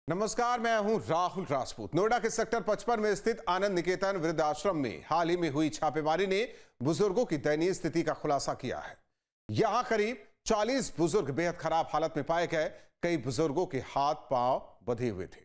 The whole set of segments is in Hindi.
नमस्कार, मैं हूं राहुल राजपूत। नोएडा के सेक्टर 55 में स्थित आनंद निकेतन वृद्धाश्रम में हाल ही में हुई छापेमारी ने बुजुर्गों की दयनीय स्थिति का खुलासा किया है। यहां करीब 40 बुजुर्ग बेहद खराब हालत में पाए गए। कई बुजुर्गों के हाथ पांव बंधे हुए थे,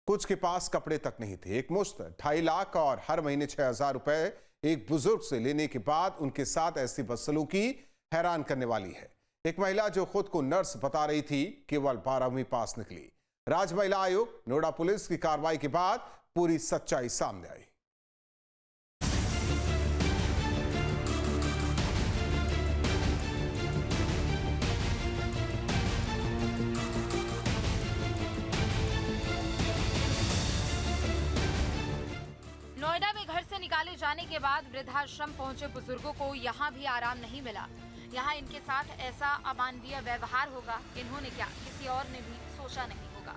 कुछ के पास कपड़े तक नहीं थे। एक मुश्त 2.5 लाख और हर महीने 6,000 रुपए एक बुजुर्ग से लेने के बाद उनके साथ ऐसी बदसलूकी हैरान करने वाली है। एक महिला जो खुद को नर्स बता रही थी, केवल 12वीं पास निकली। राज्य महिला आयोग, नोएडा पुलिस की कार्रवाई के बाद पूरी सच्चाई सामने आई। नोएडा में घर से निकाले जाने के बाद वृद्धाश्रम पहुंचे बुजुर्गों को यहां भी आराम नहीं मिला। यहां इनके साथ ऐसा अमानवीय व्यवहार होगा, इन्होंने क्या किसी और ने भी सोचा नहीं होगा।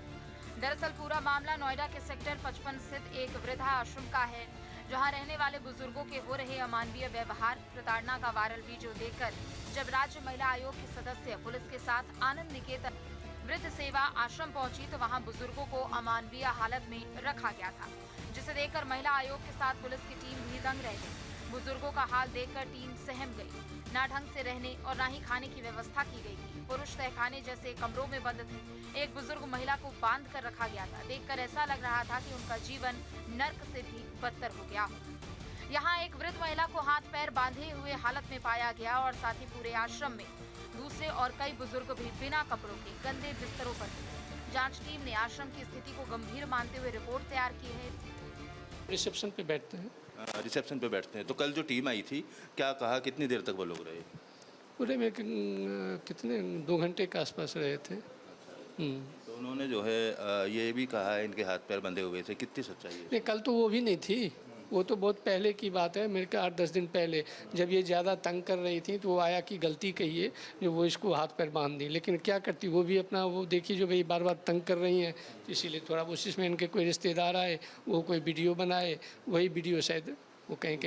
दरअसल पूरा मामला नोएडा के सेक्टर 55 स्थित एक वृद्धा आश्रम का है, जहां रहने वाले बुजुर्गों के हो रहे अमानवीय व्यवहार, प्रताड़ना का वायरल वीडियो देखकर जब राज्य महिला आयोग के सदस्य पुलिस के साथ आनंद निकेतन वृद्ध सेवा आश्रम पहुंची तो वहां बुजुर्गों को अमानवीय हालत में रखा गया था, जिसे देखकर महिला आयोग के साथ पुलिस की टीम भी दंग रह गई। बुजुर्गों का हाल देखकर टीम सहम गई। ना ढंग से रहने और ना ही खाने की व्यवस्था की गई थी। पुरुष तहखाने जैसे कमरों में बंद थे। एक बुजुर्ग महिला को बांध कर रखा गया था। देखकर ऐसा लग रहा था कि उनका जीवन नर्क से भी बदतर हो गया। यहाँ एक वृद्ध महिला को हाथ पैर बांधे हुए हालत में पाया गया और साथ ही पूरे आश्रम में दूसरे और कई बुजुर्ग भी बिना कपड़ों के गंदे बिस्तरों पर थे। जांच टीम ने आश्रम की स्थिति को गंभीर मानते हुए रिपोर्ट तैयार की है। रिसेप्शन पे बैठते हैं। रिसेप्शन पे बैठते हैं। तो कल जो टीम आई थी, क्या कहा, कितनी देर तक वो लोग रहे? पूरे में कितने 2 घंटे के आसपास रहे थे। तो उन्होंने जो है ये भी कहा है इनके हाथ पैर बंधे हुए थे। कितनी सच्चाई है? नहीं, कल तो वो भी नहीं थी। वो तो बहुत पहले की बात है, मेरे को 8-10 दिन पहले जब ये ज़्यादा तंग कर रही थी तो वो आया कि गलती कही है जो वो इसको हाथ पैर बांध दी। लेकिन क्या करती, वो भी अपना वो देखी जो भाई बार बार तंग कर रही हैं, तो इसीलिए थोड़ा कोशिश में इनके कोई रिश्तेदार आए, वो कोई वीडियो बनाए, वही वीडियो शायद वो कहीं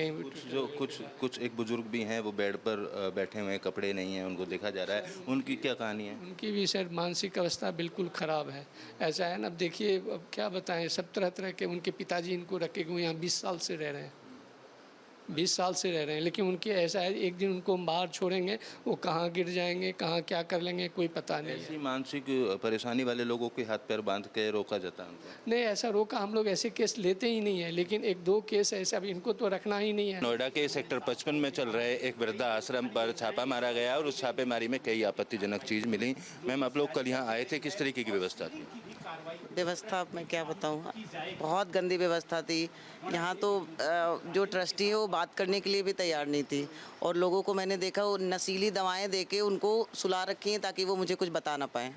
कुछ एक बुजुर्ग भी हैं, वो बेड पर बैठे हुए हैं, कपड़े नहीं हैं, उनको देखा जा रहा है। उनकी क्या कहानी है? उनकी भी शायद मानसिक अवस्था बिल्कुल ख़राब है। ऐसा है ना, अब देखिए अब क्या बताएं, सब तरह तरह के उनके पिताजी इनको रखे हुए यहाँ 20 साल से रह रहे हैं, 20 साल से रह रहे हैं। लेकिन उनकी ऐसा है, एक दिन उनको बाहर छोड़ेंगे, वो कहाँ गिर जाएंगे, कहाँ क्या कर लेंगे, कोई पता नहीं है। ऐसी मानसिक परेशानी वाले लोगों के हाथ पैर बांध के रोका जाता है उनको? नहीं, ऐसा रोका, हम लोग ऐसे केस लेते ही नहीं है। लेकिन 1-2 केस ऐसे, अब इनको तो रखना ही नहीं है। नोएडा के सेक्टर 55 में चल रहे एक वृद्धा आश्रम पर छापा मारा गया और उस छापेमारी में कई आपत्तिजनक चीज़ मिली। मैम, आप लोग कल यहाँ आए थे, किस तरीके की व्यवस्था थी? व्यवस्था मैं क्या बताऊँ, बहुत गंदी व्यवस्था थी। यहाँ तो जो ट्रस्टी है वो बात करने के लिए भी तैयार नहीं थी, और लोगों को मैंने देखा वो नशीली दवाएं देके उनको सुला रखी हैं ताकि वो मुझे कुछ बता ना पाएँ।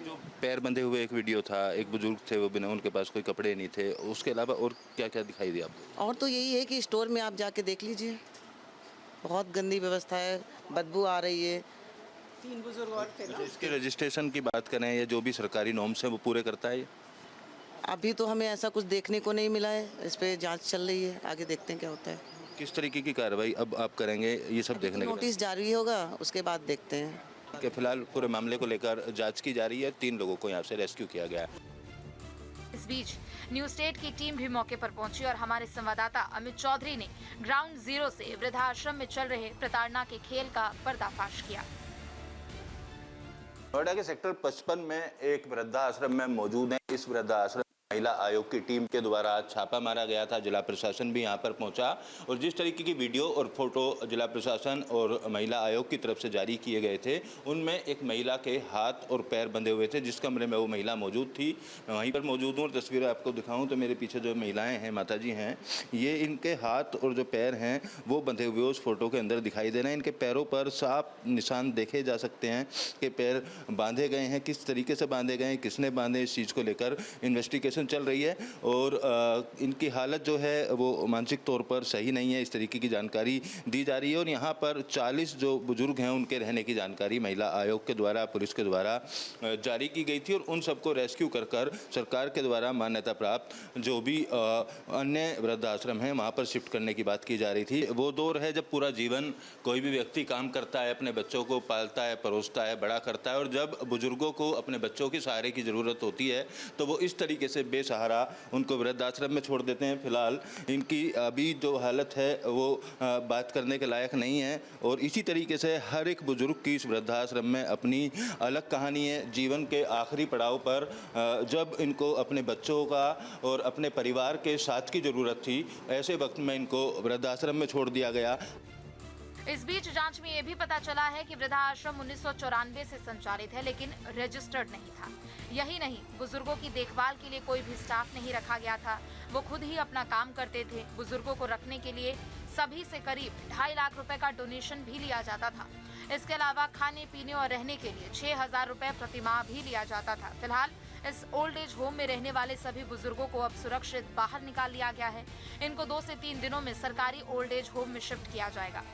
जो पैर बंधे हुए एक वीडियो था, एक बुजुर्ग थे, वो बिना, उनके पास कोई कपड़े नहीं थे, उसके अलावा और क्या क्या दिखाई दिया आपको? और तो यही है कि स्टोर में आप जाके देख लीजिए, बहुत गंदी व्यवस्था है, बदबू आ रही है। 3 बुजुर्ग और थे ना। इसके रजिस्ट्रेशन की बात करें या जो भी सरकारी नॉर्म्स हैं वो पूरे करता है? अभी तो हमें ऐसा कुछ देखने को नहीं मिला है, इस पर जांच चल रही है, आगे देखते हैं क्या होता है। किस तरीके की कार्रवाई अब आप करेंगे, ये सब देखने के बाद? नोटिस जारी होगा, उसके बाद देखते हैं। कि फिलहाल पूरे मामले को लेकर जांच की जा रही है। 3 लोगों को यहाँ से रेस्क्यू किया गया है। इस बीच न्यूज स्टेट की टीम भी मौके पर पहुंची और हमारे संवाददाता अमित चौधरी ने ग्राउंड जीरो से वृद्धाश्रम में चल रहे प्रताड़ना के खेल का पर्दाफाश किया। नोएडा के सेक्टर 55 में एक वृद्धाश्रम में मौजूद है। इस वृद्धाश्रम महिला आयोग की टीम के द्वारा छापा मारा गया था। जिला प्रशासन भी यहाँ पर पहुँचा और जिस तरीके की वीडियो और फोटो जिला प्रशासन और महिला आयोग की तरफ से जारी किए गए थे, उनमें एक महिला के हाथ और पैर बंधे हुए थे। जिस कमरे में वो महिला मौजूद थी, मैं वहीं पर मौजूद हूँ और तस्वीरें आपको दिखाऊँ तो मेरे पीछे जो महिलाएँ हैं, माताजी हैं, ये इनके हाथ और जो पैर हैं वो बंधे हुए उस फोटो के अंदर दिखाई दे रहे हैं। इनके पैरों पर साफ निशान देखे जा सकते हैं कि पैर बांधे गए हैं। किस तरीके से बांधे गए हैं, किसने बांधे, इस चीज़ को लेकर इन्वेस्टिगेशन कंडीशन चल रही है और इनकी हालत जो है वो मानसिक तौर पर सही नहीं है, इस तरीके की जानकारी दी जा रही है। और यहाँ पर 40 जो बुजुर्ग हैं उनके रहने की जानकारी महिला आयोग के द्वारा, पुलिस के द्वारा जारी की गई थी और उन सबको रेस्क्यू कर सरकार के द्वारा मान्यता प्राप्त जो भी अन्य वृद्धाश्रम हैं वहाँ पर शिफ्ट करने की बात की जा रही थी। वो दौर है जब पूरा जीवन कोई भी व्यक्ति काम करता है, अपने बच्चों को पालता है, परोसता है, बड़ा करता है और जब बुजुर्गों को अपने बच्चों के सहारे की ज़रूरत होती है तो वो इस तरीके से बेसहारा उनको वृद्धाश्रम में छोड़ देते हैं। फिलहाल इनकी अभी जो हालत है वो बात करने के लायक नहीं है और इसी तरीके से हर एक बुजुर्ग की इस वृद्धाश्रम में अपनी अलग कहानी है। जीवन के आखिरी पड़ाव पर जब इनको अपने बच्चों का और अपने परिवार के साथ की ज़रूरत थी, ऐसे वक्त में इनको वृद्धाश्रम में छोड़ दिया गया। इस बीच जांच में यह भी पता चला है कि वृद्धाश्रम 1994 से संचालित है लेकिन रजिस्टर्ड नहीं था। यही नहीं, बुजुर्गों की देखभाल के लिए कोई भी स्टाफ नहीं रखा गया था, वो खुद ही अपना काम करते थे। बुजुर्गों को रखने के लिए सभी से करीब 2.5 लाख रुपए का डोनेशन भी लिया जाता था। इसके अलावा खाने पीने और रहने के लिए 6,000 रुपए प्रतिमाह भी लिया जाता था। फिलहाल इस ओल्ड एज होम में रहने वाले सभी बुजुर्गों को अब सुरक्षित बाहर निकाल लिया गया है। इनको 2 से 3 दिनों में सरकारी ओल्ड एज होम में शिफ्ट किया जाएगा।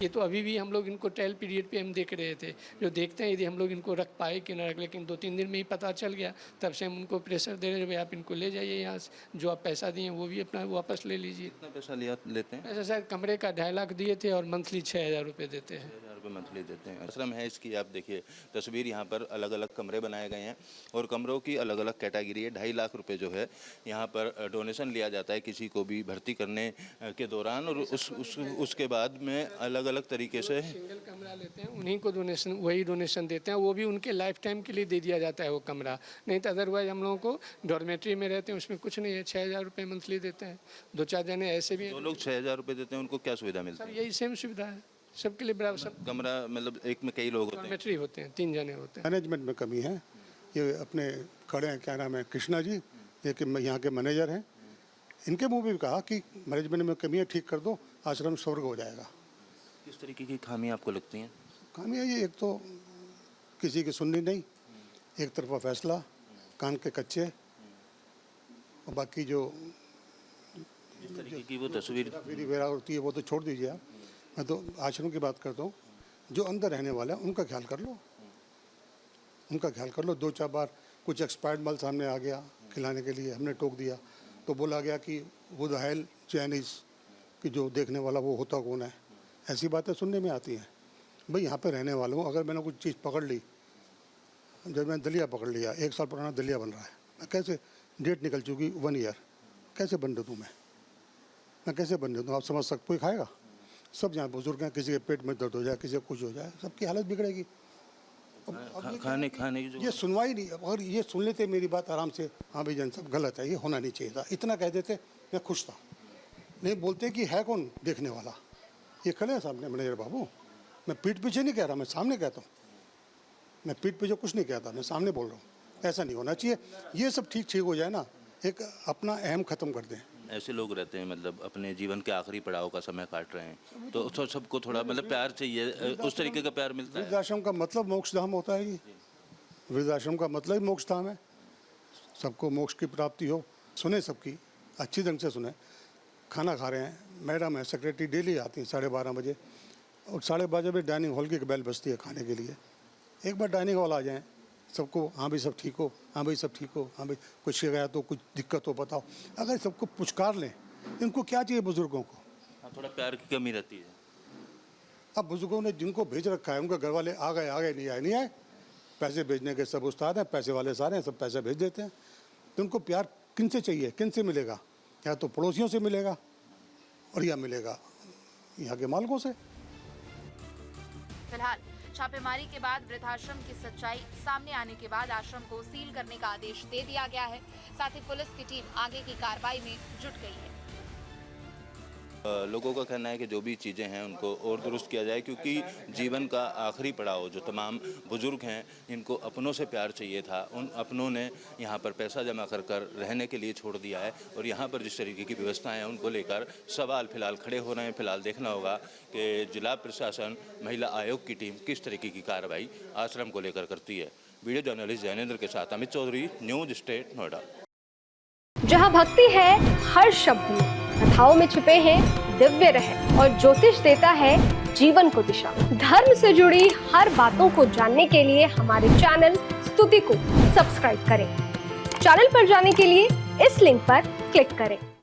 ये तो अभी भी हम लोग इनको ट्रायल पीरियड पे हम देख रहे थे, जो देखते हैं यदि हम लोग इनको रख पाए कि न रख, लेकिन 2-3 दिन में ही पता चल गया। तब से हम उनको प्रेशर दे रहे हैं, भाई आप इनको ले जाइए यहाँ से, जो आप पैसा दिए वो भी अपना वापस ले लीजिए। कितना पैसा लेते हैं? पैसा शायद कमरे का 2.5 लाख दिए थे और मंथली 6,000 रुपये देते हैं। 6,000 रुपये मंथली देते हैं। आश्रम है इसकी, आप देखिए तस्वीर, यहाँ पर अलग अलग कमरे बनाए गए हैं और कमरों की अलग अलग कैटेगरी है। 2.5 लाख रुपये जो है यहाँ पर डोनेशन लिया जाता है किसी को भी भर्ती करने के दौरान और उसके बाद में अलग अलग तरीके से सिंगल कमरा लेते हैं, उन्हीं को डोनेशन, वही डोनेशन देते हैं। वो भी उनके लाइफ टाइम के लिए दे दिया जाता है वो कमरा, नहीं तो अदरवाइज हम लोगों को डॉर्मेट्री में रहते हैं उसमें कुछ नहीं है। 6,000 रुपये मंथली देते हैं। 2-4 जने ऐसे भी हैं। जो लोग 6,000 रुपये देते हैं उनको क्या सुविधा मिलती सब है? यही सेम सुविधा है सबके लिए बराबर। सब कमरा मतलब एक में कई लोग होते हैं? डॉर्मेट्री होते हैं, 3 जने होते हैं। मैनेजमेंट में कमी है। ये अपने खड़े हैं, क्या नाम है, कृष्णा जी, ये कि यहाँ के मैनेजर हैं। इनके मुंह भी कहा कि मैनेजमेंट में कमी है, ठीक कर दो, आश्रम स्वर्ग हो जाएगा। किस तरीके की खामियां आपको लगती हैं? खामियाँ ये, एक तो किसी की सुननी नहीं, एक तरफा फैसला, कान के कच्चे, और बाकी जो जिस तरीके की वो तस्वीर मेरी वगैरह होती है वो तो छोड़ दीजिए आप। मैं तो आश्रम की बात करता हूँ। जो अंदर रहने वाला है उनका ख्याल कर लो, उनका ख्याल कर लो। 2-4 बार कुछ एक्सपायर्ड माल सामने आ गया खिलाने के लिए, हमने टोक दिया तो बोला गया कि वो द हेल चाइनीज़ कि जो देखने वाला वो होता कौन है। ऐसी बातें सुनने में आती हैं। भाई यहाँ पे रहने वालों, अगर मैंने कुछ चीज़ पकड़ ली, जब मैंने दलिया पकड़ लिया, 1 साल पुराना दलिया बन रहा है, मैं कैसे, डेट निकल चुकी 1 ईयर, कैसे बन दूँ मैं कैसे बन दूँ? आप समझ सकते, कोई खाएगा? सब यहाँ बुजुर्ग हैं, किसी के पेट में दर्द हो जाए, किसी को कुछ हो जाए, सबकी हालत बिगड़ेगी। खाने की जो ये सुनवाई नहीं। अगर ये सुन लेते मेरी बात आराम से, हाँ भाई जन सब गलत है, ये होना नहीं चाहिए था, इतना कह देते, मैं खुश था। नहीं बोलते कि है कौन देखने वाला। ये खड़े हैं सामने मैनेजर बाबू, मैं पीठ पीछे नहीं कह रहा, मैं सामने कहता हूँ। मैं पीठ पीछे कुछ नहीं कहता, मैं सामने बोल रहा हूँ। ऐसा नहीं होना चाहिए। ये सब ठीक हो जाए ना, एक अपना अहम ख़त्म कर दें। ऐसे लोग रहते हैं मतलब अपने जीवन के आखिरी पड़ाव का समय काट रहे हैं, तो सबको थोड़ा मतलब प्यार चाहिए, उस तरीके का प्यार मिलता है। वृद्धाश्रम का मतलब मोक्ष धाम होता है जी। वृद्धाश्रम का मतलब ही मोक्ष धाम है। सबको मोक्ष की प्राप्ति हो। सुने सबकी, अच्छी ढंग से सुने। खाना खा रहे हैं, मैडम है, सेक्रेटरी डेली आती हैं 12:30 बजे, और 12:30 बजे डाइनिंग हॉल की बेल बजती है खाने के लिए। एक बार डाइनिंग हॉल आ जाएँ, सबको हाँ भाई सब ठीक हो, हाँ भाई सब ठीक हो, हाँ भाई कुछ शिकायत हो, कुछ दिक्कत हो बताओ। अगर सबको पुचकार लें, इनको क्या चाहिए बुजुर्गों को? हाँ, थोड़ा प्यार की कमी रहती है। अब बुजुर्गों ने जिनको भेज रखा है, उनके घर वाले आ गए नहीं आए, पैसे भेजने के सब उस्ताद हैं, पैसे वाले सारे हैं, सब पैसे भेज देते हैं। तो उनको प्यार किन से चाहिए, किन से मिलेगा? या तो पड़ोसियों से मिलेगा और या मिलेगा यहाँ के मालिकों से। फिलहाल छापेमारी के बाद वृद्धाश्रम की सच्चाई सामने आने के बाद आश्रम को सील करने का आदेश दे दिया गया है। साथ ही पुलिस की टीम आगे की कार्रवाई में जुट गई है। लोगों का कहना है कि जो भी चीज़ें हैं उनको और दुरुस्त किया जाए, क्योंकि जीवन का आखिरी पड़ाव जो तमाम बुजुर्ग हैं इनको अपनों से प्यार चाहिए था। उन अपनों ने यहाँ पर पैसा जमा कर रहने के लिए छोड़ दिया है और यहाँ पर जिस तरीके की व्यवस्थाएं हैं उनको लेकर सवाल फिलहाल खड़े हो रहे हैं। फिलहाल देखना होगा कि जिला प्रशासन, महिला आयोग की टीम किस तरीके की कार्रवाई आश्रम को लेकर करती है। वीडियो जर्नलिस्ट जैनेंद्र के साथ अमित चौधरी, न्यूज स्टेट, नोएडा। जहां भक्ति है हर शब्द में, कथाओं में छुपे हैं दिव्य रहस्य और ज्योतिष देता है जीवन को दिशा। धर्म से जुड़ी हर बातों को जानने के लिए हमारे चैनल स्तुति को सब्सक्राइब करें। चैनल पर जाने के लिए इस लिंक पर क्लिक करें।